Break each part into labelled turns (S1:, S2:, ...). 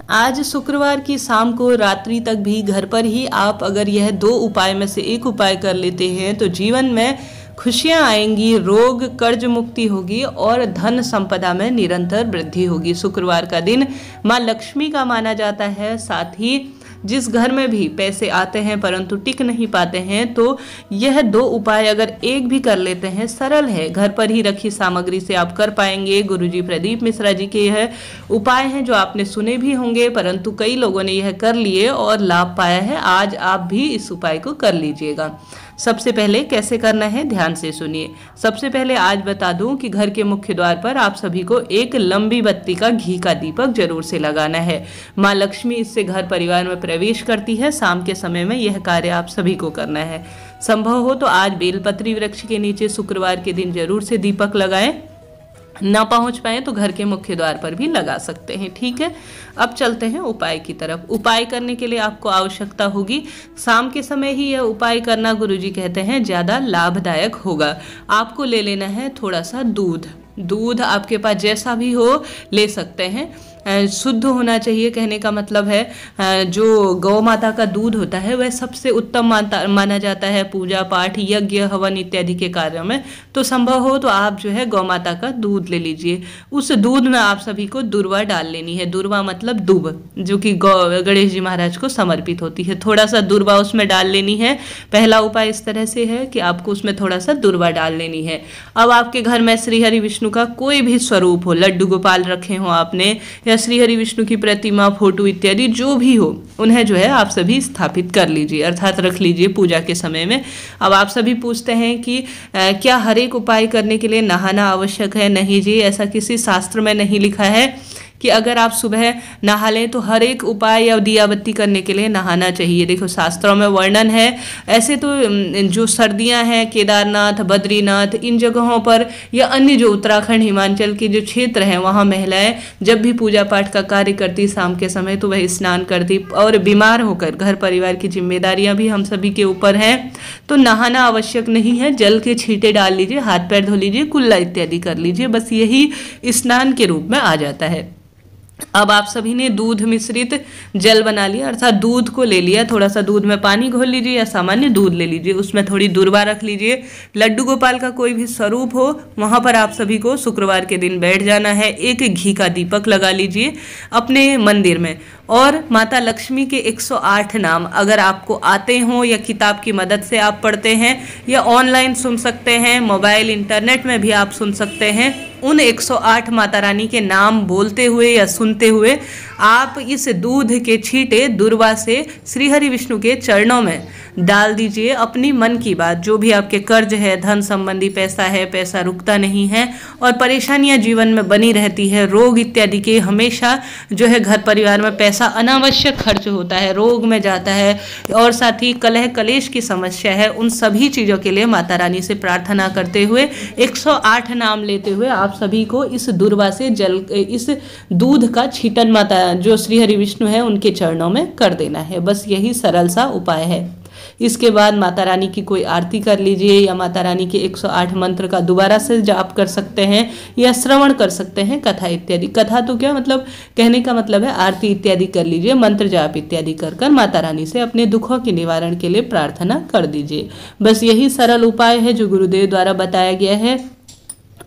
S1: आज शुक्रवार की शाम को रात्रि तक भी घर पर ही आप अगर यह 2 उपाय में से एक उपाय कर लेते हैं तो जीवन में खुशियां आएंगी, रोग कर्ज मुक्ति होगी और धन संपदा में निरंतर वृद्धि होगी। शुक्रवार का दिन माँ लक्ष्मी का माना जाता है। साथ ही जिस घर में भी पैसे आते हैं परंतु टिक नहीं पाते हैं, तो यह 2 उपाय अगर एक भी कर लेते हैं, सरल है, घर पर ही रखी सामग्री से आप कर पाएंगे। गुरुजी प्रदीप मिश्रा जी के यह उपाय हैं जो आपने सुने भी होंगे, परंतु कई लोगों ने यह कर लिए और लाभ पाया है। आज आप भी इस उपाय को कर लीजिएगा। सबसे पहले कैसे करना है ध्यान से सुनिए। सबसे पहले आज बता दूं कि घर के मुख्य द्वार पर आप सभी को एक लंबी बत्ती का घी का दीपक जरूर से लगाना है। माँ लक्ष्मी इससे घर परिवार में प्रवेश करती है। शाम के समय में यह कार्य आप सभी को करना है। संभव हो तो आज बेलपत्री वृक्ष के नीचे शुक्रवार के दिन जरूर से दीपक लगाएं। ना पहुंच पाए तो घर के मुख्य द्वार पर भी लगा सकते हैं। ठीक है, अब चलते हैं उपाय की तरफ। उपाय करने के लिए आपको आवश्यकता होगी, शाम के समय ही यह उपाय करना गुरुजी कहते हैं ज्यादा लाभदायक होगा। आपको ले लेना है थोड़ा सा दूध आपके पास जैसा भी हो ले सकते हैं। शुद्ध होना चाहिए, कहने का मतलब है जो गौ माता का दूध होता है वह सबसे उत्तम माना जाता है पूजा पाठ यज्ञ हवन इत्यादि के कार्यों में। तो संभव हो तो आप जो है गौ माता का दूध ले लीजिए। उस दूध में आप सभी को दुर्वा डाल लेनी है। दुर्वा मतलब दूब, जो कि गणेश जी महाराज को समर्पित होती है। थोड़ा सा दुर्वा उसमें डाल लेनी है। पहला उपाय इस तरह से है कि आपको उसमें थोड़ा सा दुर्वा डाल लेनी है। अब आपके घर में श्री हरि विष्णु का कोई भी स्वरूप हो, लड्डू गोपाल रखे हो आपने या श्री हरि विष्णु की प्रतिमा फोटो इत्यादि जो भी हो, उन्हें जो है आप सभी स्थापित कर लीजिए, अर्थात रख लीजिए पूजा के समय में। अब आप सभी पूछते हैं कि क्या हर एक उपाय करने के लिए नहाना आवश्यक है? नहीं जी, ऐसा किसी शास्त्र में नहीं लिखा है कि अगर आप सुबह नहा लें तो हर एक उपाय या दिया बत्ती करने के लिए नहाना चाहिए। देखो शास्त्रों में वर्णन है। ऐसे तो जो सर्दियां हैं केदारनाथ बद्रीनाथ इन जगहों पर या अन्य जो उत्तराखंड हिमाचल के जो क्षेत्र हैं वहाँ महिलाएं जब भी पूजा पाठ का कार्य करती शाम के समय तो वह स्नान करती, और बीमार होकर घर परिवार की जिम्मेदारियां भी हम सभी के ऊपर हैं तो नहाना आवश्यक नहीं है। जल के छींटे डाल लीजिए, हाथ पैर धो लीजिए, कुल्ला इत्यादि कर लीजिए, बस यही स्नान के रूप में आ जाता है। अब आप सभी ने दूध मिश्रित जल बना लिया, अर्थात दूध को ले लिया। थोड़ा सा दूध में पानी घोल लीजिए या सामान्य दूध ले लीजिए, उसमें थोड़ी दुर्वा रख लीजिए। लड्डू गोपाल का कोई भी स्वरूप हो वहां पर आप सभी को शुक्रवार के दिन बैठ जाना है। एक घी का दीपक लगा लीजिए अपने मंदिर में और माता लक्ष्मी के 108 नाम अगर आपको आते हों या किताब की मदद से आप पढ़ते हैं या ऑनलाइन सुन सकते हैं, मोबाइल इंटरनेट में भी आप सुन सकते हैं, उन 108 माता रानी के नाम बोलते हुए या सुनते हुए आप इस दूध के छींटे दुर्वा से श्री हरि विष्णु के चरणों में डाल दीजिए। अपनी मन की बात, जो भी आपके कर्ज है, धन संबंधी पैसा है, पैसा रुकता नहीं है और परेशानियां जीवन में बनी रहती है, रोग इत्यादि के हमेशा जो है घर परिवार में पैसा अनावश्यक खर्च होता है, रोग में जाता है और साथ ही कलह कलेश की समस्या है, उन सभी चीज़ों के लिए माता रानी से प्रार्थना करते हुए 108 नाम लेते हुए आप सभी को इस दुर्वा से इस दूध का छींटन माता जो श्री हरि विष्णु है उनके चरणों में कर देना है। बस यही सरल सा उपाय है। इसके बाद माता रानी की कोई आरती कर लीजिए या माता रानी के 108 मंत्र का दोबारा से जाप कर सकते हैं या श्रवण कर सकते हैं, कथा इत्यादि। कथा तो क्या मतलब, कहने का मतलब है आरती इत्यादि कर लीजिए, मंत्र जाप इत्यादि कर माता रानी से अपने दुखों के निवारण के लिए प्रार्थना कर दीजिए। बस यही सरल उपाय है जो गुरुदेव द्वारा बताया गया है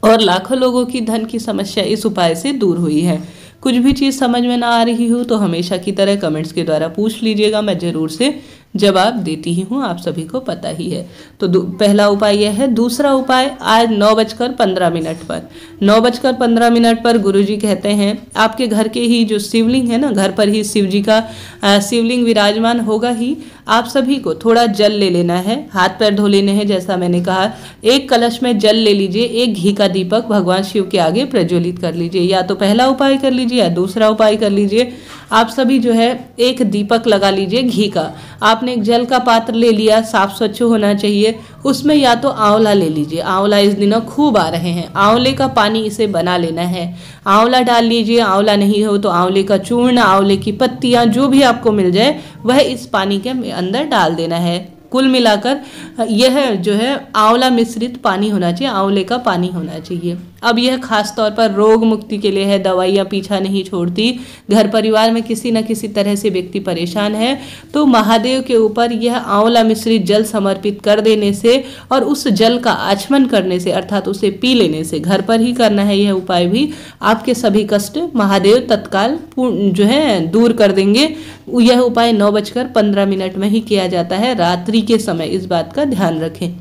S1: और लाखों लोगों की धन की समस्या इस उपाय से दूर हुई है। कुछ भी चीज़ समझ में ना आ रही हो तो हमेशा की तरह कमेंट्स के द्वारा पूछ लीजिएगा, मैं ज़रूर से जवाब देती ही हूँ, आप सभी को पता ही है। तो पहला उपाय यह है। दूसरा उपाय आज 9:15 पर 9:15 पर गुरुजी कहते हैं आपके घर के ही जो शिवलिंग है ना, घर पर ही शिव जी का शिवलिंग विराजमान होगा ही, आप सभी को थोड़ा जल ले लेना है, हाथ पैर धो लेने हैं जैसा मैंने कहा। एक कलश में जल ले लीजिए, एक घी का दीपक भगवान शिव के आगे प्रज्वलित कर लीजिए। या तो पहला उपाय कर लीजिए या दूसरा उपाय कर लीजिए। आप सभी जो है एक दीपक लगा लीजिए घी का। आपने एक जल का पात्र ले लिया, साफ स्वच्छ होना चाहिए, उसमें या तो आंवला ले लीजिए, आंवला इस दिनों खूब आ रहे हैं, आंवले का पानी इसे बना लेना है। आंवला डाल लीजिए, आंवला नहीं हो तो आंवले का चूर्ण, आंवले की पत्तियां जो भी आपको मिल जाए वह इस पानी के अंदर डाल देना है। कुल मिलाकर यह जो है आंवला मिश्रित पानी होना चाहिए, आंवले का पानी होना चाहिए। अब यह खास तौर पर रोग मुक्ति के लिए है, दवाइयाँ पीछा नहीं छोड़ती। घर परिवार में किसी न किसी तरह से व्यक्ति परेशान है तो महादेव के ऊपर यह आंवला मिश्रित जल समर्पित कर देने से और उस जल का आचमन करने से अर्थात उसे पी लेने से, घर पर ही करना है यह उपाय भी, आपके सभी कष्ट महादेव तत्काल जो है दूर कर देंगे। यह उपाय 9:15 में ही किया जाता है, रात्रि के समय, इस बात का ध्यान रखें।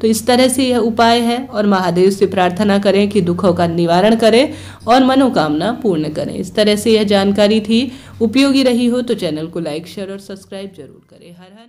S1: तो इस तरह से यह उपाय है और महादेव से प्रार्थना करें कि दुखों का निवारण करें और मनोकामना पूर्ण करें। इस तरह से यह जानकारी थी, उपयोगी रही हो तो चैनल को लाइक शेयर और सब्सक्राइब जरूर करें। हर हर